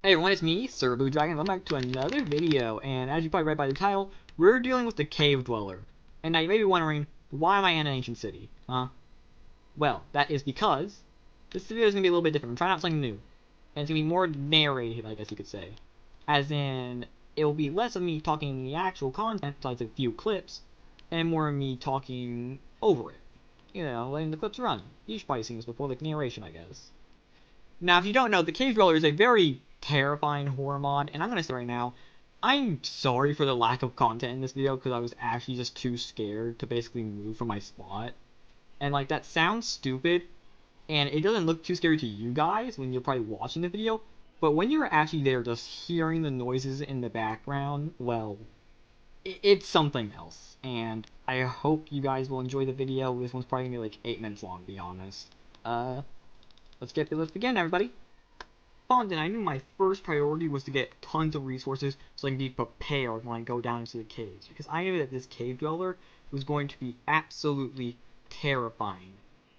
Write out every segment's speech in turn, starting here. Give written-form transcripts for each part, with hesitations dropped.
Hey everyone, it's me, Sir Blue Dragon. Welcome back to another video, and as you probably read by the title, we're dealing with the Cave Dweller. And now you may be wondering, why am I in an ancient city? Well, that is because this video is going to be a little bit different. I'm trying out something new. And it's going to be more narrated, I guess you could say. As in, it will be less of me talking the actual content, besides a few clips, and more of me talking over it. You know, letting the clips run. You've probably seen this before, like narration, I guess. Now, if you don't know, the Cave Dweller is a very terrifying horror mod, and I'm gonna say right now, I'm sorry for the lack of content in this video because I was actually just too scared to basically move from my spot. And like, that sounds stupid, and it doesn't look too scary to you guys when you're probably watching the video, but when you're actually there just hearing the noises in the background, well, it's something else. And I hope you guys will enjoy the video. This one's probably gonna be like 8 minutes long, to be honest. Let's begin, everybody. Then I knew my first priority was to get tons of resources so I can be prepared when I go down into the caves. Because I knew that this cave dweller was going to be absolutely terrifying.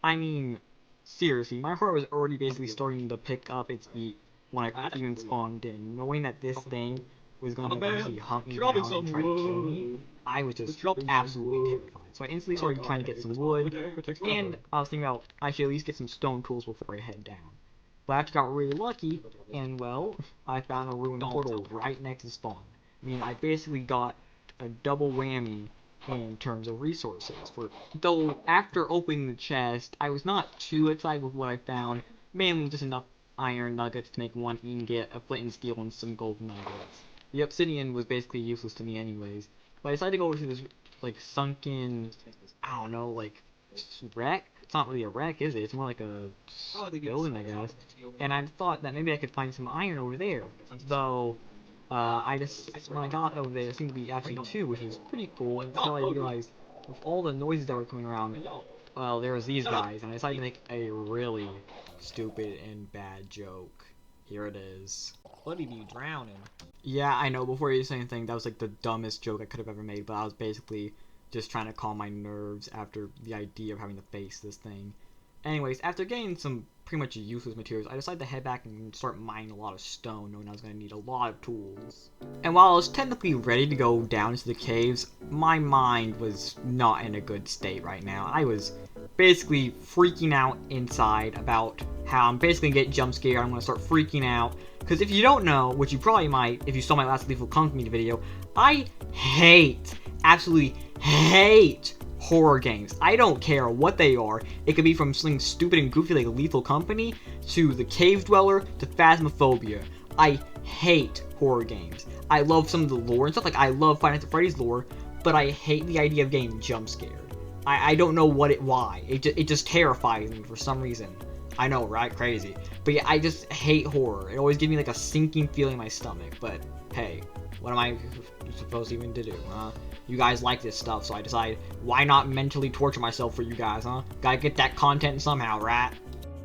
I mean, seriously, my heart was already basically starting to pick up its beat when I even spawned in. Knowing that this thing was going to actually hunt me down and try to kill me, I was just absolutely terrified. So I instantly started trying to get some wood, and I was thinking about I should at least get some stone tools before I head down. But I actually got really lucky, and well, I found a ruined portal right next to spawn. I mean, I basically got a double whammy in terms of resources. Though, after opening the chest, I was not too excited with what I found, mainly just enough iron nuggets to make one ingot, a flint and steel, and some gold nuggets. The obsidian was basically useless to me anyways. But I decided to go over to this, like, sunken, I don't know, like, wreck? It's not really a wreck, is it? It's more like a building, I guess. And I thought that maybe I could find some iron over there. Though, when I got over there, it seemed to be actually two, which is pretty cool. Until I realized, with all the noises that were coming around, well, there was these guys, and I decided to make a really stupid and bad joke. Here it is. Buddy be drowning. Yeah, I know, before you say anything, that was like the dumbest joke I could have ever made, but I was basically just trying to calm my nerves after the idea of having to face this thing. Anyways, after getting some pretty much useless materials, I decided to head back and start mining a lot of stone, knowing I was going to need a lot of tools. And while I was technically ready to go down into the caves, my mind was not in a good state right now. I was basically freaking out inside about how I'm basically going to get jump scared. I'm going to start freaking out. Because if you don't know, which you probably might if you saw my last Lethal Company video, I absolutely hate horror games. I don't care what they are. It could be from something stupid and goofy like Lethal Company to The Cave Dweller to Phasmophobia. I hate horror games. I love some of the lore and stuff, like I love Five Nights at Freddy's lore, but I hate the idea of getting jump scared. I don't know why. It just terrifies me for some reason. I know, right? Crazy. But yeah, I just hate horror. It always gives me like a sinking feeling in my stomach. But hey, what am I supposed even to do, huh? You guys like this stuff, so I decided, why not mentally torture myself for you guys, huh? Gotta get that content somehow, right?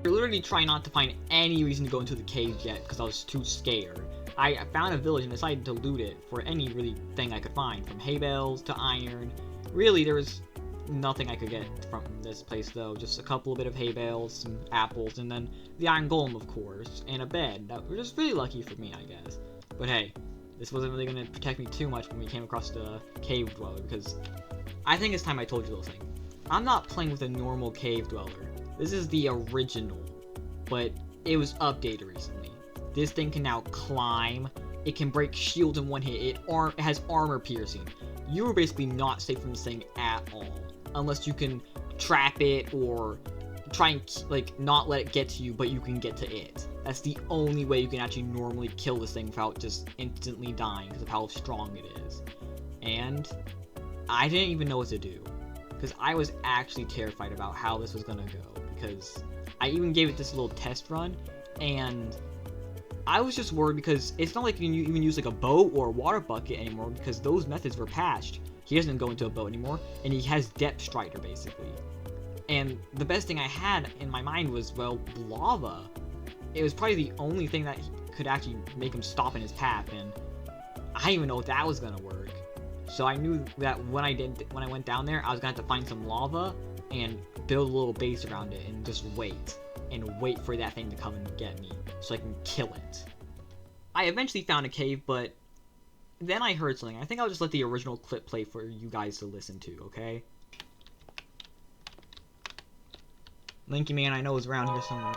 I literally trying not to find any reason to go into the caves yet, because I was too scared. I found a village and decided to loot it for any really thing I could find, from hay bales to iron. Really, there was nothing I could get from this place though, just a couple bit of hay bales, some apples, and then the iron golem, of course, and a bed. That was just really lucky for me, I guess. But hey, this wasn't really going to protect me too much when we came across the cave dweller, because I think it's time I told you this thing. I'm not playing with a normal cave dweller. This is the original, but it was updated recently. This thing can now climb, it can break shields in one hit, it has armor piercing. You are basically not safe from this thing at all, unless you can trap it or try and like not let it get to you, but you can get to it. That's the only way you can actually normally kill this thing without just instantly dying because of how strong it is. And I didn't even know what to do, because I was actually terrified about how this was gonna go, because I even gave it this little test run, and I was just worried because it's not like you can even use like a boat or a water bucket anymore, because those methods were patched. He doesn't go into a boat anymore, and he has Depth Strider basically. And the best thing I had in my mind was, well, lava. It was probably the only thing that could actually make him stop in his path, and I didn't even know if that was gonna work. So I knew that when I went down there, I was gonna have to find some lava and build a little base around it and just wait for that thing to come and get me so I can kill it. I eventually found a cave, but then I heard something. I think I'll just let the original clip play for you guys to listen to, okay? Linky Man, I know, is around here somewhere.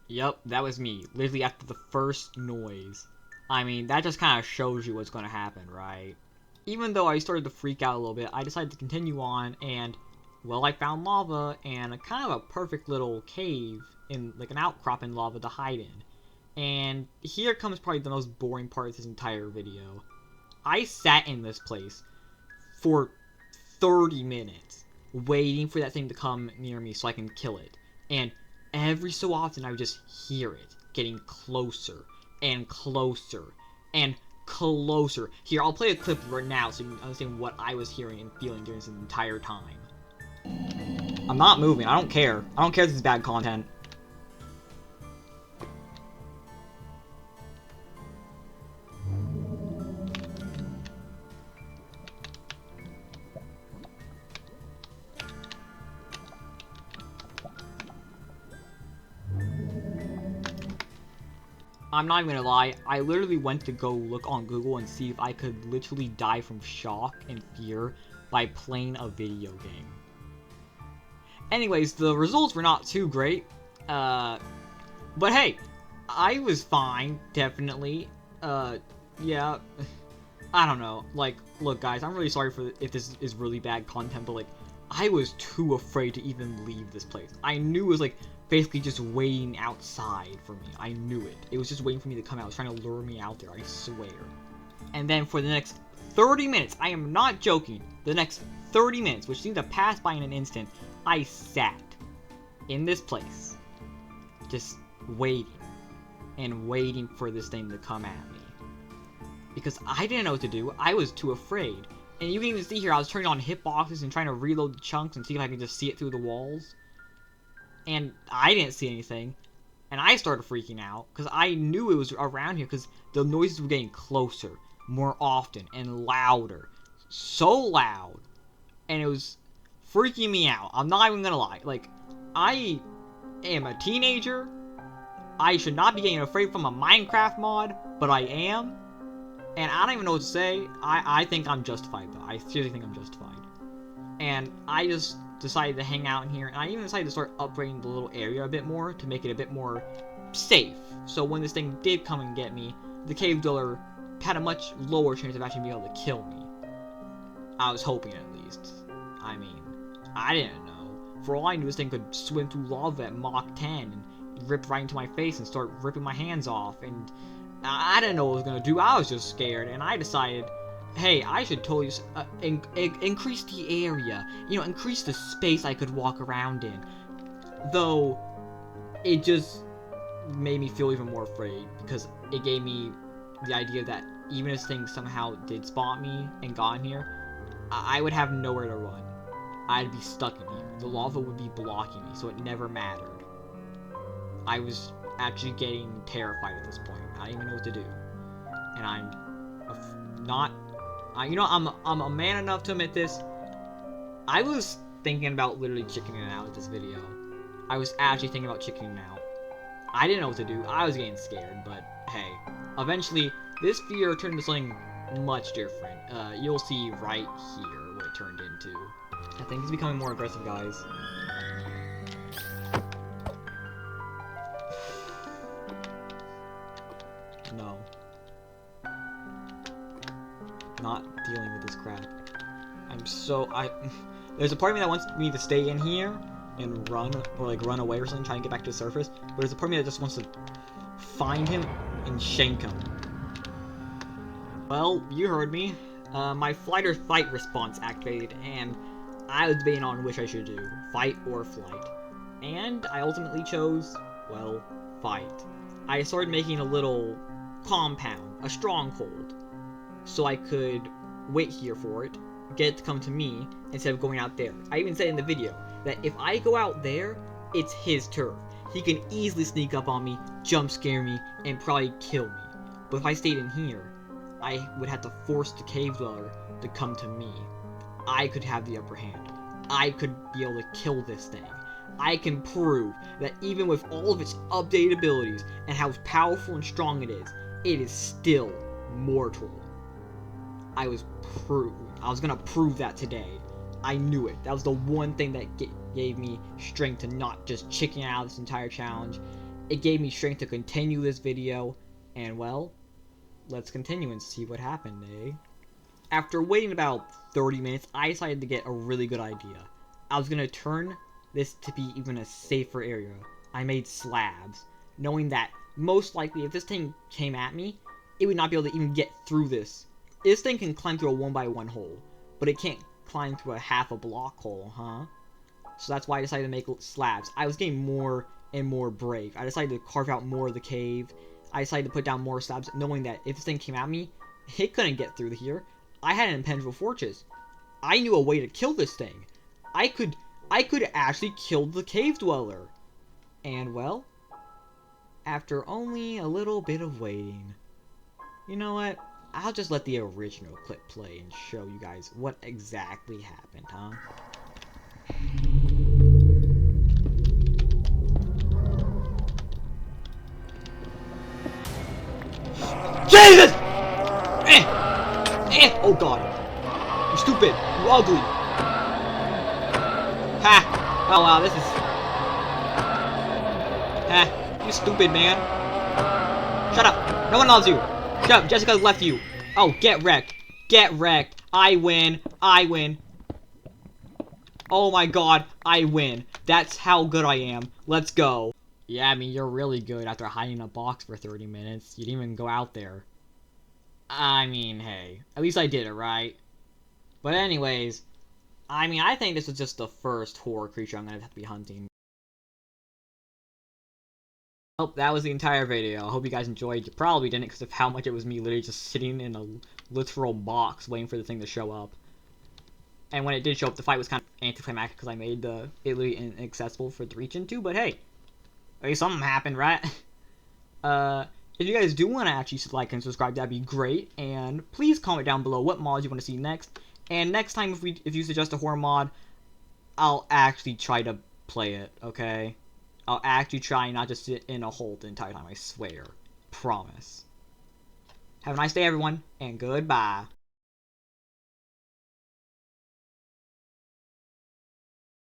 Yep, that was me. Literally after the first noise. I mean, that just kind of shows you what's going to happen, right? Even though I started to freak out a little bit, I decided to continue on, and, well, I found lava, and a kind of a perfect little cave, in like an outcrop in lava to hide in. And here comes probably the most boring part of this entire video. I sat in this place for 30 minutes, waiting for that thing to come near me so I can kill it. And every so often I would just hear it getting closer and closer and closer. Here, I'll play a clip right now so you can understand what I was hearing and feeling during this entire time. I'm not moving. I don't care. I don't care if this is bad content. I'm not even gonna lie, I literally went to go look on Google and see if I could literally die from shock and fear by playing a video game. Anyways, the results were not too great, but hey, I was fine, definitely. Yeah, I don't know, like, look guys, I'm really sorry for if this is really bad content, but like, I was too afraid to even leave this place. I knew it was like, basically just waiting outside for me. I knew it. It was just waiting for me to come out. It was trying to lure me out there, I swear. And then for the next 30 minutes, I am not joking, the next 30 minutes, which seemed to pass by in an instant, I sat in this place, just waiting, and waiting for this thing to come at me. Because I didn't know what to do. I was too afraid. And you can even see here, I was turning on hitboxes and trying to reload the chunks and see if I could just see it through the walls. And I didn't see anything, and I started freaking out, because I knew it was around here, because the noises were getting closer, more often, and louder. So loud, and it was freaking me out. I'm not even gonna lie. Like, I am a teenager, I should not be getting afraid from a Minecraft mod, but I am, and I don't even know what to say. I think I'm justified, though. I seriously think I'm justified. And I just decided to hang out in here, and I even decided to start upgrading the little area a bit more to make it a bit more safe. So when this thing did come and get me, the cave dweller had a much lower chance of actually being able to kill me. I was hoping, at least. I mean, I didn't know. For all I knew, this thing could swim through lava at Mach 10 and rip right into my face and start ripping my hands off, and I didn't know what it was going to do. I was just scared, and I decided, hey, I should totally increase the area, you know, increase the space I could walk around in. Though, it just made me feel even more afraid, because it gave me the idea that even if things somehow did spot me and got in here, I would have nowhere to run. I'd be stuck in here. The lava would be blocking me, so it never mattered. I was actually getting terrified at this point. I don't even know what to do. And I'm not... you know, I'm a man enough to admit this. I was thinking about literally chickening out with this video. I was actually thinking about chickening out. I didn't know what to do. I was getting scared, but hey. Eventually, this fear turned into something much different. You'll see right here what it turned into. I think it's becoming more aggressive, guys. No. Not dealing with this crap. There's a part of me that wants me to stay in here and run, or like run away or something, trying to get back to the surface, but there's a part of me that just wants to find him and shank him. Well, you heard me. My flight or fight response activated, and I was debating on which I should do, fight or flight. And I ultimately chose, well, fight. I started making a little compound, a stronghold, so I could wait here for it, get it to come to me, instead of going out there. I even said in the video that if I go out there, it's his turf. He can easily sneak up on me, jump scare me, and probably kill me. But if I stayed in here, I would have to force the cave dweller to come to me. I could have the upper hand. I could be able to kill this thing. I can prove that even with all of its updated abilities and how powerful and strong it is still mortal. I was gonna prove that today. I knew it. That was the one thing that gave me strength to not just chicken out this entire challenge. It gave me strength to continue this video, and well, let's continue and see what happened, eh? After waiting about 30 minutes, I decided to get a really good idea. I was gonna turn this to be even a safer area. I made slabs, knowing that most likely if this thing came at me, it would not be able to even get through this. This thing can climb through a 1x1 hole, but it can't climb through a half a block hole, huh? So that's why I decided to make slabs. I was getting more and more brave. I decided to carve out more of the cave. I decided to put down more slabs, knowing that if this thing came at me, it couldn't get through here. I had an impenetrable fortress. I knew a way to kill this thing. I could actually kill the cave dweller. And well, after only a little bit of waiting, you know what? I'll just let the original clip play and show you guys what exactly happened, huh? Jesus! Oh god. You stupid. You ugly. Ha! Oh wow, this is... Ha! You stupid, man. Shut up. No one loves you. Shut up. Jessica's left you. Oh, get wrecked. Get wrecked. I win. I win. Oh my god. I win. That's how good I am. Let's go. Yeah, I mean, you're really good after hiding in a box for 30 minutes. You didn't even go out there. I mean, hey. At least I did it, right? But anyways, I mean, I think this was just the first horror creature I'm gonna have to be hunting. Oh, that was the entire video. I hope you guys enjoyed. You probably didn't because of how much it was me literally just sitting in a literal box waiting for the thing to show up. And when it did show up, the fight was kind of anticlimactic because I made it literally inaccessible for it to reach into, but hey. At least something happened, right? If you guys do want to actually like and subscribe, that'd be great. And please comment down below what mods you want to see next. And next time, if you suggest a horror mod, I'll actually try to play it, okay? I'll actually try not just sit in a hole the entire time, I swear. Promise. Have a nice day, everyone, and goodbye.